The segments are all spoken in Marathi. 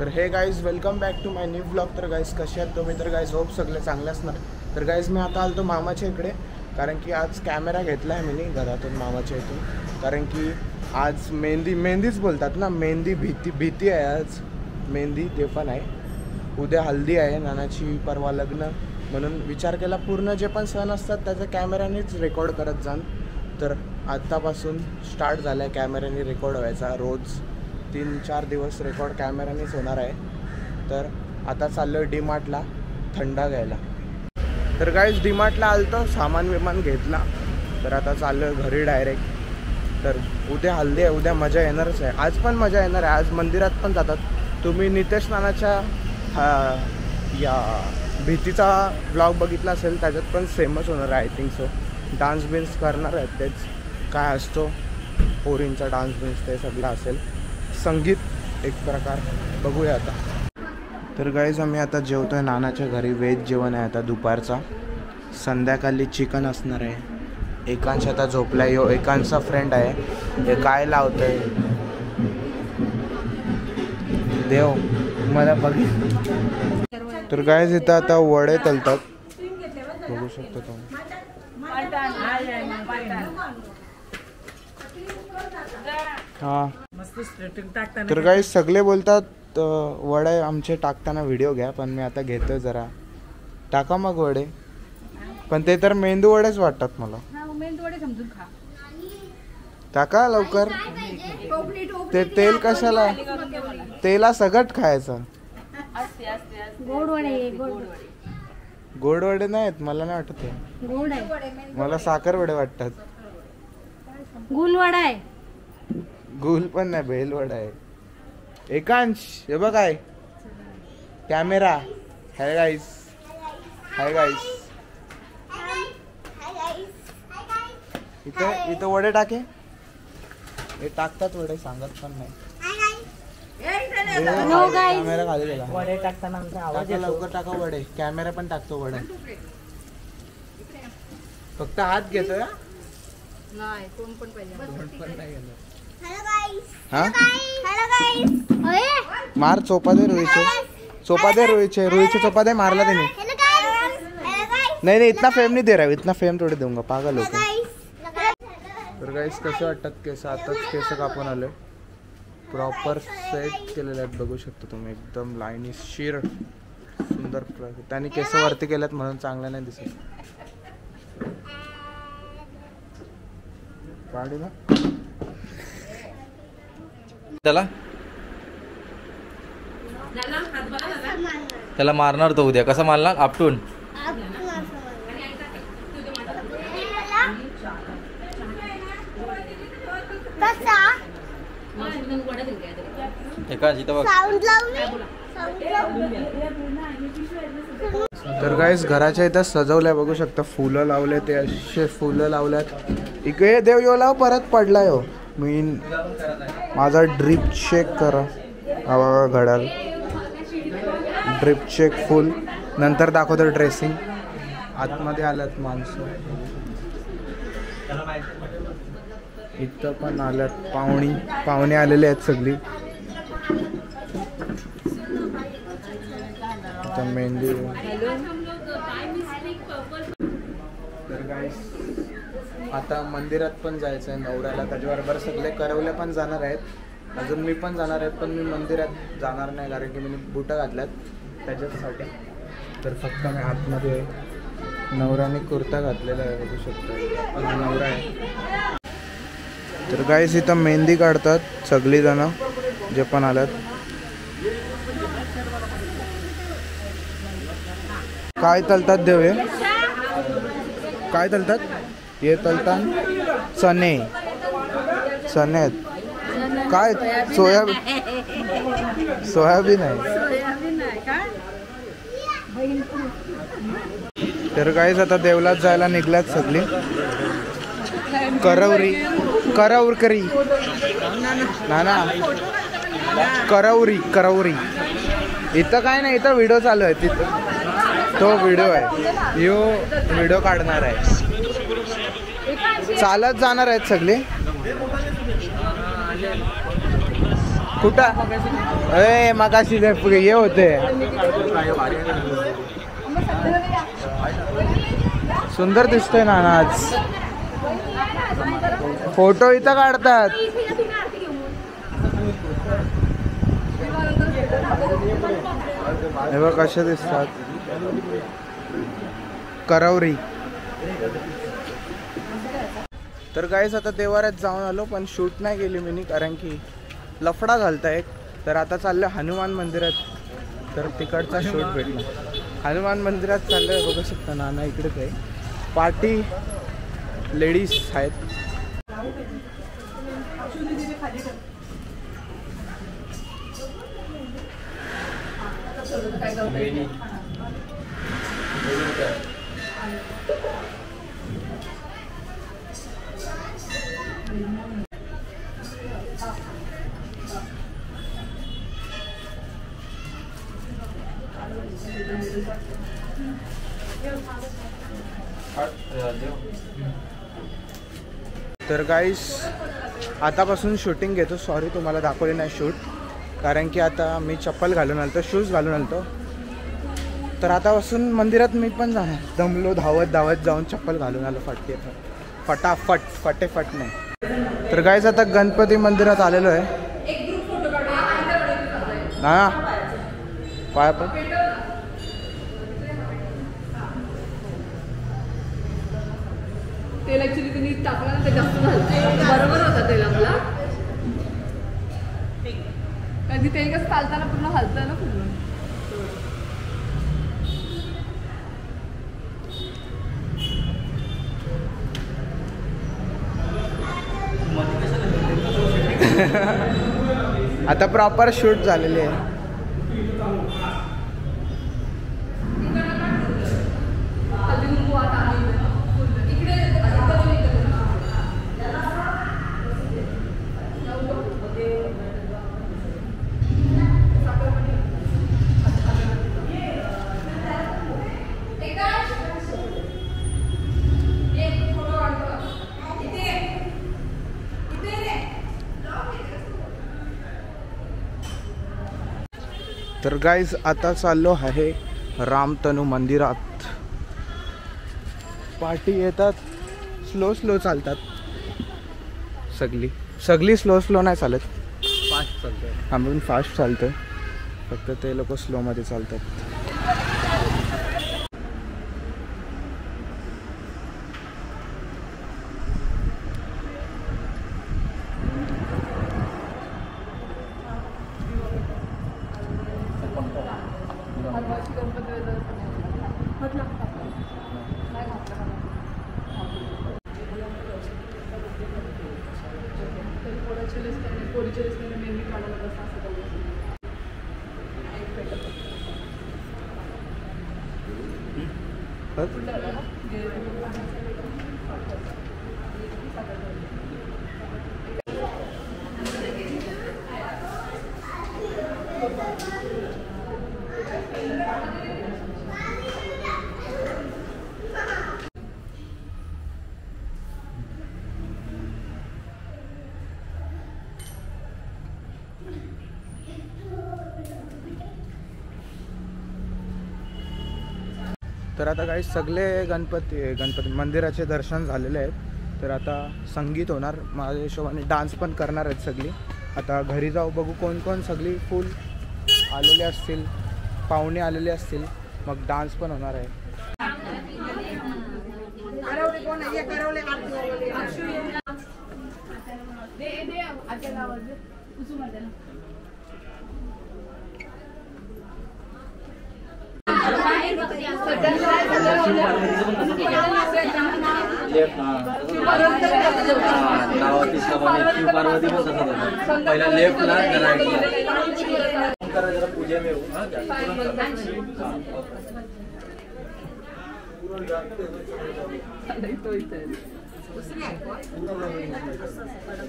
तर hey guys welcome back to my new blog. तर गाईज कसे आहेत तुम्ही? तर गाईज होप सगळे चांगले असणार. तर गाईज मी आता आलो मामाच्या इकडे, कारण की आज कॅमेरा घेतला आहे मी घरातून मामाच्या इथून. कारण की आज मेहंदीच बोलतात ना, भीती आहे आज. मेहंदी ते पण आहे, उद्या हल्दी आहे नानाची, परवा लग्न. म्हणून विचार केला पूर्ण जे पण सण असतात त्याच्या कॅमेऱ्यानेच रेकॉर्ड करत जाण. तर आत्तापासून स्टार्ट झालं आहे कॅमेऱ्याने रेकॉर्ड व्हायचा. रोज 3-4 दिवस रेकॉर्ड कॅमेऱ्यानेच होणार आहे. तर आता चाललो आहे डीमार्टला थंडा घ्यायला. तर गाईज डीमार्टला आलतो, सामान घेतला. तर आता चाललो आहे घरी डायरेक्ट. तर उद्या हल्दी आहे, उद्या मजा येणारच आहे. आज पण मजा येणार आहे. आज मंदिरात पण जातात. तुम्ही नितेश नानाच्या या भीतीचा ब्लॉग बघितला असेल, त्याच्यात पण फेमस होणार आहे I think so. Dance beans करणार आहेत, तेच काय असतो पोरींचा डान्स बिन्स ते सगळं असेल. संगीत एक प्रकार. बघूया आता. तर गाईज आम्ही आता जेवतो आहे नानाच्या घरी. व्हेज जेवण आहे आता दुपारचा. संध्याकाळी चिकन असणार आहे. एकांश आता झोपला आहे. एकांशचा फ्रेंड आहे. हे काय लावतं आहे देव मला बघितलं. तर गाईज इथं आता वडे तलतात, बघू शकतो तुम्ही. हां, तर गाईज सगळे बोलतात वडे आमचे टाकताना व्हिडिओ घ्या, पण मी आता घेतो जरा. टाका मग वडे. पण ते तर मेंदू वडेच वाटतात मला. टाका लवकर. ते तेल कशाला? तेला सगट खायचं. गोड वडे नाहीत मला, नाही वाटत आहे मला. साखर वडे वाटतात. गुल वडा आहे. गुल पण नाही, भेल वडा आहे. एकांश हे बघ आहे camera. Hi guys, hi guys. इथं वडे टाके. हे टाकतात वडे, सांगत पण नाही. कॅमेरा खाली गेला. वडे टाकताना टाका लवकर, टाका वडे. कॅमेरा पण टाकतो वडे. फक्त हात घेतोय नाही, कोण पण पाहिजे. हाँ मार चोपा दे रोहित, चोपा दे रोहित चोपा दे. मारला त्याने. नहीं इतना फेम नहीं दे रहा है, इतना फेम थोड़े दूंगा, पागल हो. तर गाईस कसे वाटतात केस? आताच केस कापून आले, प्रॉपर सेट केलेले आहेत. बघू शकता तुम्ही, एकदम लाईनीशीर सुंदर. त्याने केस वरती केलेत म्हणून चांगलं नाही दिसत. काढू ना त्याला मारणार तो उद्या. कसा मारणार? आपटून. तर गाईस घराच्या इथं सजवल्या, बघू शकता. फुलं लावले, ते असे फुलं लावल्यात. इकडे देव यो लाव, परत पडलाय हो. मी माझा ड्रिप चेक करा. आवा घडाल ड्रिप चेक फुल. नंतर दाखवतो ड्रेसिंग. आतमध्ये आल्यात माणसं. इथं पण आल्यात पाहुणे आलेले आहेत सगळी. आता मेहंदी. तर गाईस आता मंदिरात पण जायचं आहे नवऱ्याला. त्याच्याबरोबर सगळे करवले पण जाणार आहेत. अजून मी पण जाणार आहे, पण मी मंदिरात जाणार नाही कारण की मी बुटं घातल्यात त्याच्यासाठी. तर फक्त मी आतमध्ये. नवऱ्याने कुर्ता घातलेला आहे, बघू शकतो. नवरा आहे. तर गाईस इथं मेहंदी काढतात सगळी जण जे पण आल्यात. काय तलतात देव? हे काय तलतात? हे तलतात चणे आहेत. काय? सोयाबीन आहे. तर गाईस आता देवलात जायला निघल्यात सगळी. करवरी नाना, करवरी. इथं काय नाही, इथं व्हिडिओ चालू आहे. तिथं तो व्हिडिओ आहे, यो व्हिडिओ काढणार आहे. चालत जाणार आहेत सगळे. कुठं ए मगाशी हे होते सुंदर दिसतोय ना आज फोटो इथं काढतात हे बघ कसे दिसतात करवरी तर गाईस आता देवाऱ्यात जाऊन आलो पण शूट नाही केली मी कारण की लफडा घालता एक तर आता चाललं हनुमान मंदिरात तर तिकडचा शूट भेटला हनुमान मंदिरात चाललंय बघू शकता नाना इकडेच आहे पार्टी लेडीज आहेत तर गाईस आतापासून शूटिंग घेतो सॉरी तुम्हाला दाखवली नाही शूट कारण की आता मी चप्पल घालून आलतो शूज घालून आलतो तर आतापासून मंदिरात मी पण जाणार दमलो धावत धावत जाऊन चप्पल घालून आलो फटाफट फटेफट नाही तर गाईस आता गणपती मंदिरात आलेलो आहे ना पाय पण तेल ऍक्च्युली तुम्ही टाकला ना ते जास्त झालं बरोबर होता तेल आपला कधी ते कसं चालताना पूर्ण हलतं ना पूर्ण आता प्रॉपर शूट झालेले आहे तर गाईज आता चाललो आहे रामतनू मंदिरात पार्टी येतात स्लो स्लो चालतात सगळी स्लो नाही चालत फास्ट चालतं आम्ही पण फास्ट चालतोय फक्त ते लोक स्लोमध्ये चालतात तर आता काही सगळे गणपती मंदिराचे दर्शन झालेले आहेत तर आता संगीत होणार माझ्या हिशोबाने डान्स पण करणार आहेत सगळी आता घरी जाऊ बघू कोण कोण सगळी फुल आलेले असतील पाहुणे आलेले असतील मग डान्स पण होणार आहे पहिला लेफ्टला पूजा में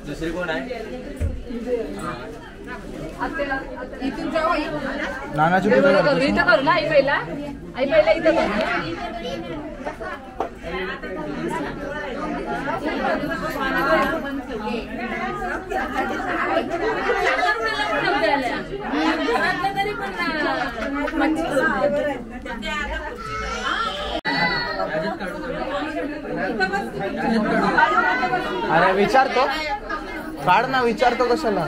दुसरी कोण आहे नानाची इथं करू ना आई पहिला इथं करू अरे विचारतो काढ ना विचारतो कशाला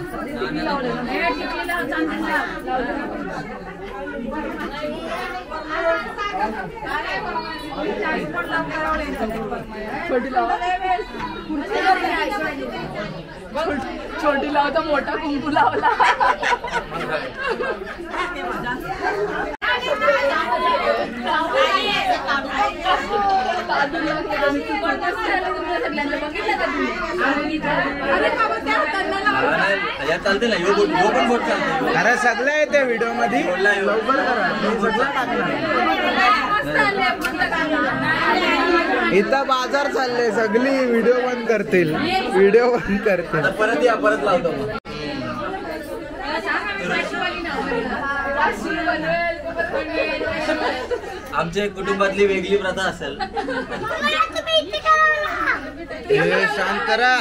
छोटी लावता मोठा कुंकू लावला चालते ना पण बोट चालते अरे सगळं आहे त्या व्हिडिओ मध्ये लवकर करा सगळं टाकणार इथं बाजार चालले सगळी व्हिडिओ बंद करतील परत या परत लावतो आमच्या कुटुंबातली वेगळी प्रथा असेल शांत करा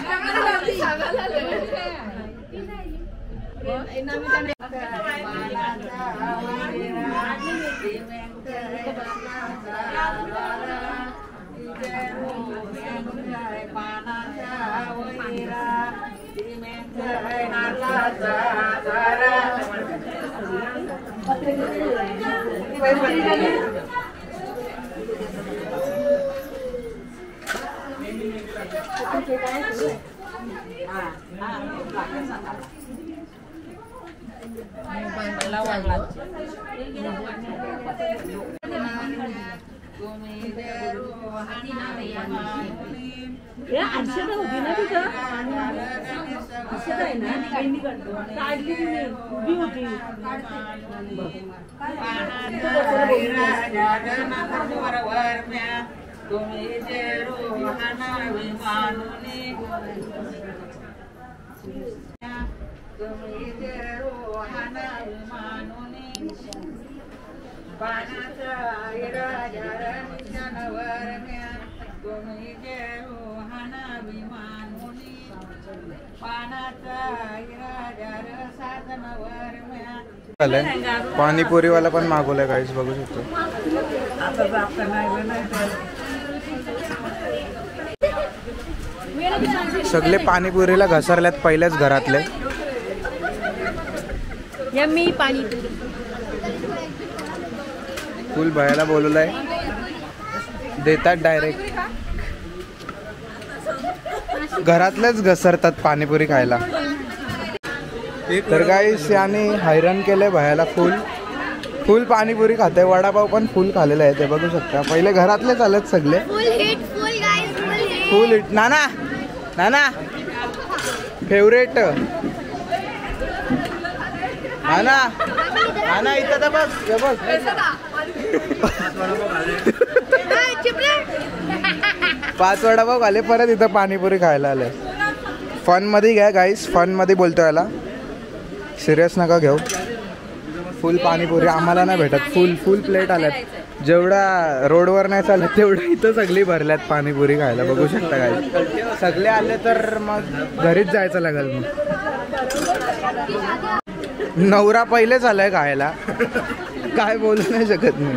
होती ना तिथं आहे ना काढली उभी होती पाणीपुरीवाला पण मागवलाय काहीच बघू शकतो सगळे पाणीपुरीला घसरल्यात पहिल्याच घरातले यम्मी पाणीपुरी फुल भयाला बोलवलंय देतात डायरेक्ट घरातलेच घसरतात पाणीपुरी खायला तर गाईस याने हैराण केलंय भयाला फुल पाणीपुरी खाते वडापाव पण फुल खाल्लेला आहे ते बघू शकता पहिले घरातलेच आलेत सगळे फुल हिट नाना फेवरेट नाना इथं तर बघ पाच वडापाव खाले परत इथं पाणीपुरी खायला आले फन मध्ये घ्या गाईस फन मध्ये बोलतो याला सिरियस नका घेऊ फुल पाणीपुरी आम्हाला नाही भेटत फुल प्लेट आल्यात जेवढा रोडवर नाही चालत तेवढं इथं सगळी भरल्यात पाणीपुरी खायला बघू शकता गाईस सगळे आले तर मग घरीच जायचं लागेल मग नवरा पहिलेच आलाय खायला काय बोलू नाही शकत मी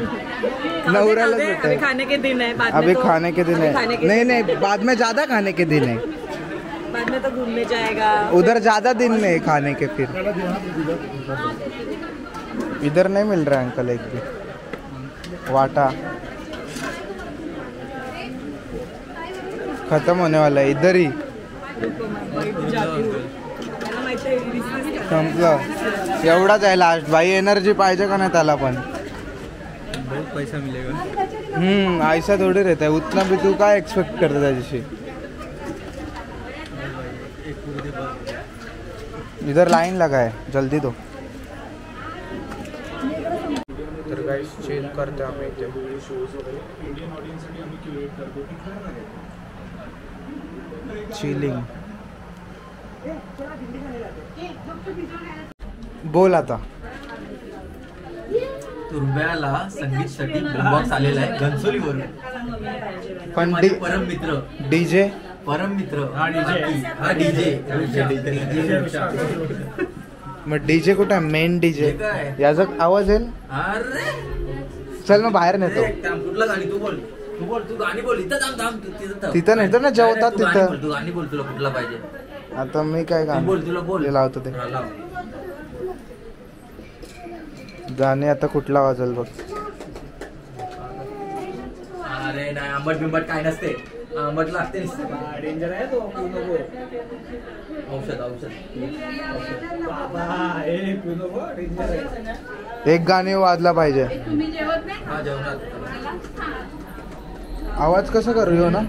नवऱ्यालाच अभी खाने के दिन है अभी खाने के दिन है नहीं बाद में ज्यादा खाने के दिन है बाद में तो घूमने जाएगा उधर ज्यादा दिन नहीं खाने के फिर इधर नहीं मिल रहा है अंकल एक भी वाटा खत्म होने वाला है इधर ही संपलं एवढाच आहे लास्ट भाई एनर्जी पाहिजे का नाही त्याला पण बहुत पैसा मिलेगा ऐसा थोड़ी रहता है उतना भी तू काय एक्सपेक्ट करता त्याच्याशी इधर लाइन लगा है जल्दी दो तर गाइस चिल करते आम्ही इथे चिलिंग बोल आता तुर्ब्याला संगीतसाठी बॉक्स आलेला आहे घनसोलीवरून पण परम मित्र डीजे परम मित्र हा डीजे मग डीजे कुठे आहे? मेन डीजे याचा आवाज येईल. चल मग बाहेर नेतो. कुठलं गाणी तू बोल, तू बोल, तू गाणी बोल. तिथं नेतो ना जेवतात तिथं. तू गाणी बोल, तुला कुठला पाहिजे. आता मी काय गाणं बोल, तुला बोल. लावतो ते गाणे. आता कुठला वाजल बघ. अरे नाही, आंबट बिंबट काय नसते. आंबट लागते. डेंजर आहे तो. औषध औषध. एक गाणे वाजला पाहिजे. तुम्ही जेवत नाही? हा जेवणात. आवाज कसं करू यो ना.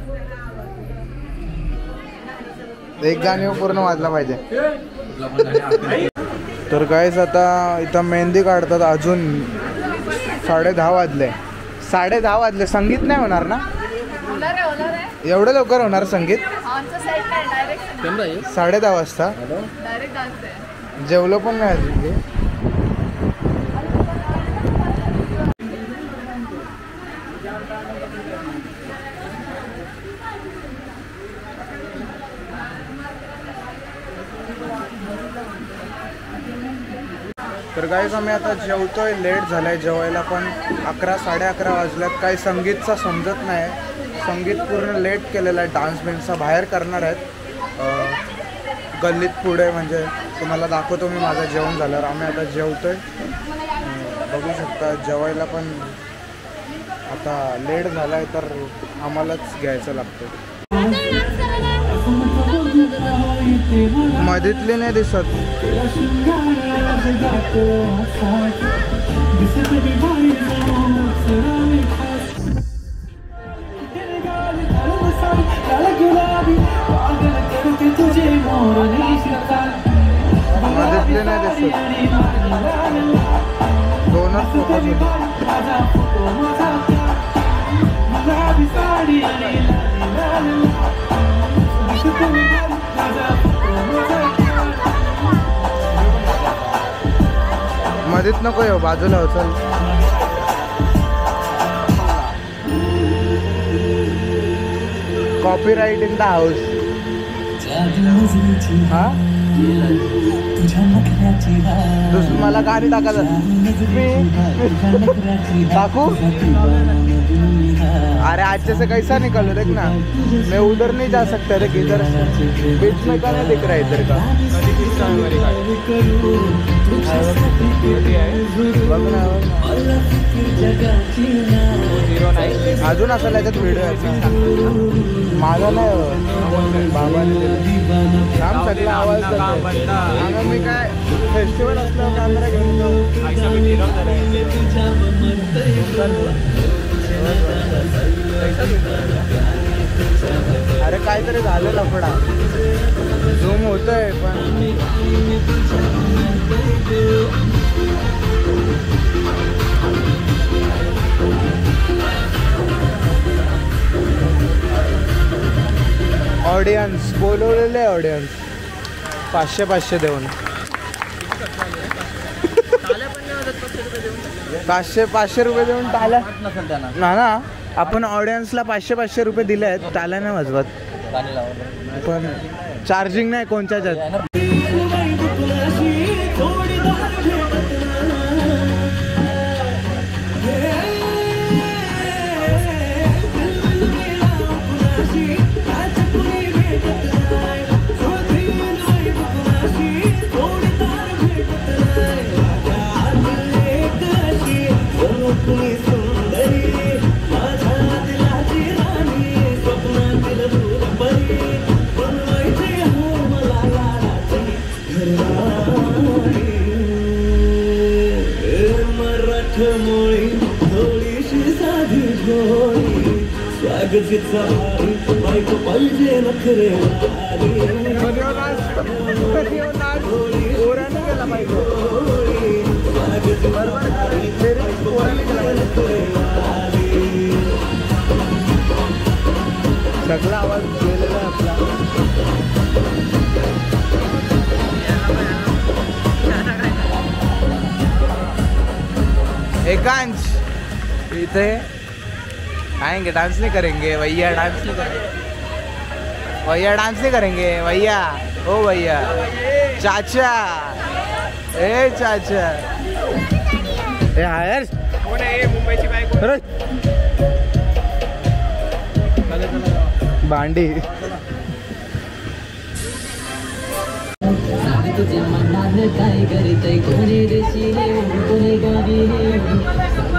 एक गाणे पूर्ण वाजला पाहिजे. तर गाईस आता इथं मेहंदी काढतात. अजून 10:30 वाजले. 10:30 वाजले. संगीत नाही होणार ना एवढं लवकर होणार संगीत? 10:30 वाजता जेवलो पण नाही अजून. तर गाईस आम्ही आता जेवतोय. लेट झालाय जेवायला पण. 11 11:30 वाजल्यात. काही संगीतचा समजत नाही. संगीत पूर्ण लेट केलेला आहे. डान्स बिन्सचा बाहेर करणार आहेत गल्लीत पुढे. म्हणजे तुम्हाला दाखवतो मी माझं जेवण झाल्यावर. आम्ही आता जेवतोय. बघू शकता जेवायला पण आता लेट झाला आहे तर आम्हालाच घ्यायचं लागतं. मधीतली नाही दिसत. मधीतली नाही दिसत. दोनच फोकस मध्येच नको येऊ. बाजूला हो. चल कॉपीराइट इन द हाऊस. हा मला गाणी टाकायला टाकू. अरे आज से कैसा निकलो देख ना. मैं उधर नहीं जा सकता रे. किधर बीच में का नहीं दिख रहा इधर का. बघ ना अजून असं याच्यात व्हिडिओ माझा नाही. बाबाने काम सगळा आवाज देतो. मी काय फेस्टिवल असल्यावर कॅमेरा घेऊन अरे काहीतरी झालं लफडा. झूम होतोय पण ऑडियन्स बोलवलेले. ऑडियन्स 500 देऊन 500 रुपये देऊन टाळ्या ना ना. आपण ऑडियन्सला 500 रुपये दिले आहेत. टाळ्या नाही वाजवत पण चार्जिंग नाही कोणत्याच. सगळा आवाज गेलेला आपला. एकांश इथे आएंगे डांस नहीं करेंगे भैया. डांस नहीं करेंगे भैया. डांस नहीं करेंगे भैया. ओ भैया चाचा ए चाचा ए हायर कोण आहे मुंबईची बाईक भांडी तुझे मनात काय करतय कोणी देशी कोणी गावी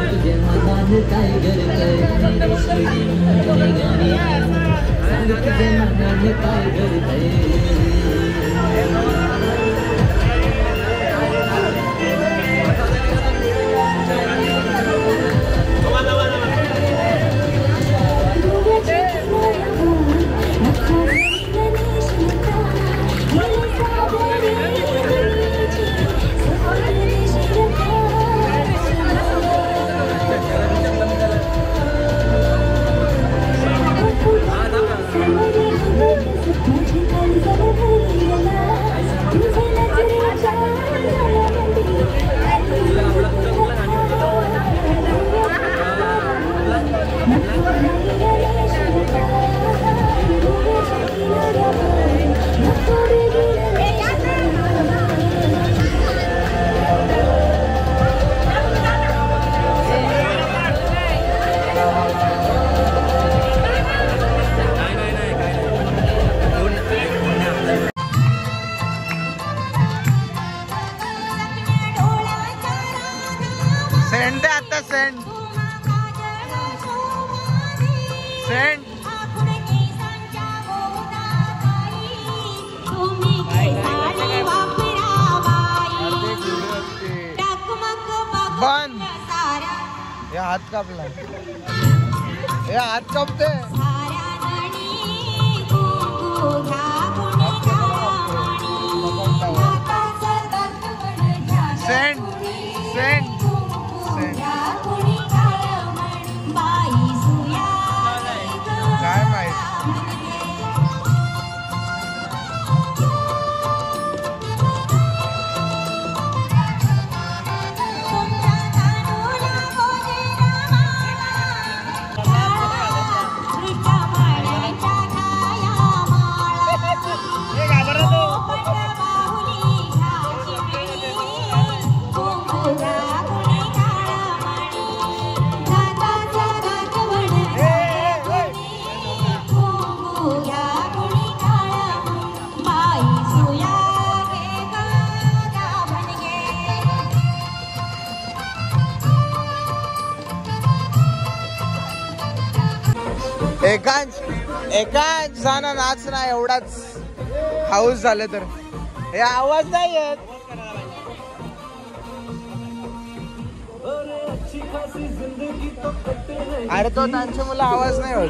तुझे मनात काय करतय कोणी देशी कोणी गावी तुझे मनात काय करतय सेंड आता सेंड सेंड बंद हे हात कापला हे हात कापते सेंड सेंड काय माहित एकाच जाणं नाच ना एवढाच हाऊस झाले तर हे आवाज नाही येत अरे तो त्यांच्या मुलं आवाज नाही होत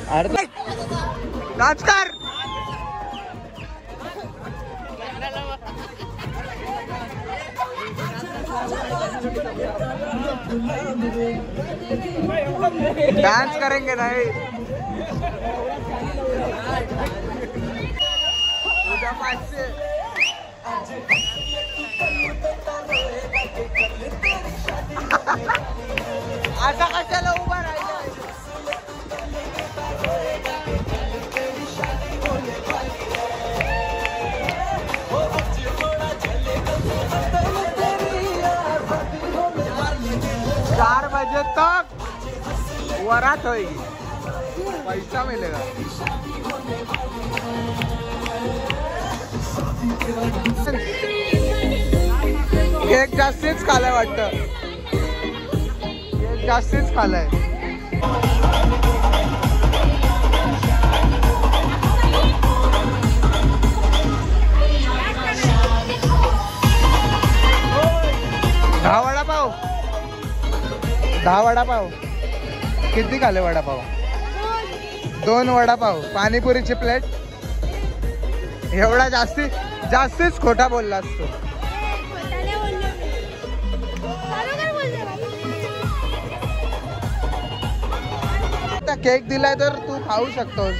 अरे नाच कर डांस करेंगे नहीं असा कशाला उभा राहिला बजे तक वरात होगी पैसा मिलेगा केक जास्तीच खालाय वाटतं केक जास्तीच खालाय दहा वडापाव किती खाले वडापाव 2 वडापाव पाणीपुरीची प्लेट एवढा जास्तीच खोटा बोललास तू आता केक दिलाय तर तू खाऊ शकतोस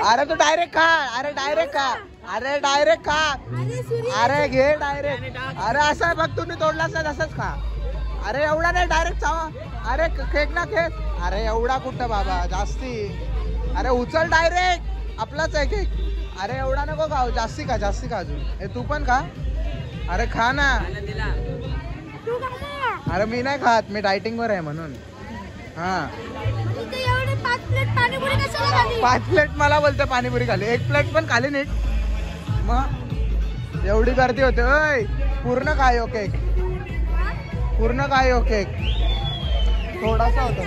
अरे तू डायरेक्ट खा अरे डायरेक्ट खा. अरे घे डायरेक्ट. अरे असं बघ तुम्ही तोडलास ना तसंच खा. अरे एवढा नाही डायरेक्ट चावा. अरे खेक ना खेक. अरे एवढा कुठं बाबा जास्ती. अरे उचल डायरेक्ट आपलाच आहे केक. अरे एवढा नको खाऊ जास्ती खा अजून. हे तू पण खा. अरे खा ना. अरे मी नाही खात मी डायटिंग वर आहे म्हणून. हा 5 प्लेट मला बोलते पाणीपुरी खाली. 1 प्लेट पण खाली नीट. मग एवढी गर्दी होते. ओय पूर्ण काय हो केक. पूर्ण काय हो केक. थोडासा होता.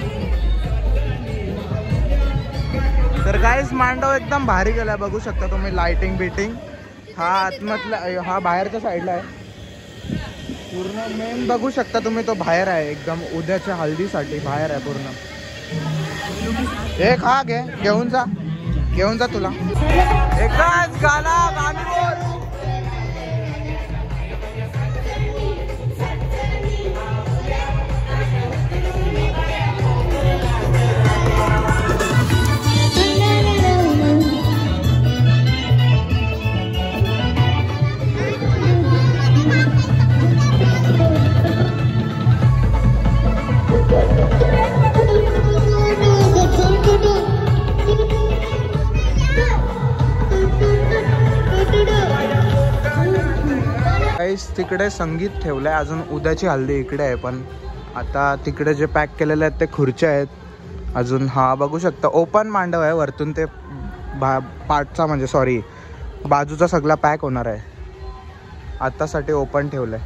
तर गाईस मांडव एकदम भारी गेला बघू शकता तुम्ही. लाइटिंग बिटिंग. हा आतमधला हा बाहेरच्या साईडला आहे. पूर्ण मेन बघू शकता तुम्ही तो बाहेर आहे एकदम. उद्याच्या हल्दीसाठी बाहेर आहे पूर्ण. हे खा घेऊन जा तुला. एकच गाणं गाणी बोल. तिकडे संगीत ठेवलंय. अजून उद्याची हल्दी इकडे आहे. पण आता तिकडे जे पॅक केलेले आहेत ते खुर्च्या आहेत. अजून हा बघू शकता ओपन मांडव आहे. वरतून ते पाठचा म्हणजे सॉरी बाजूचा सगळा पॅक होणार आहे. आतासाठी ओपन ठेवलंय.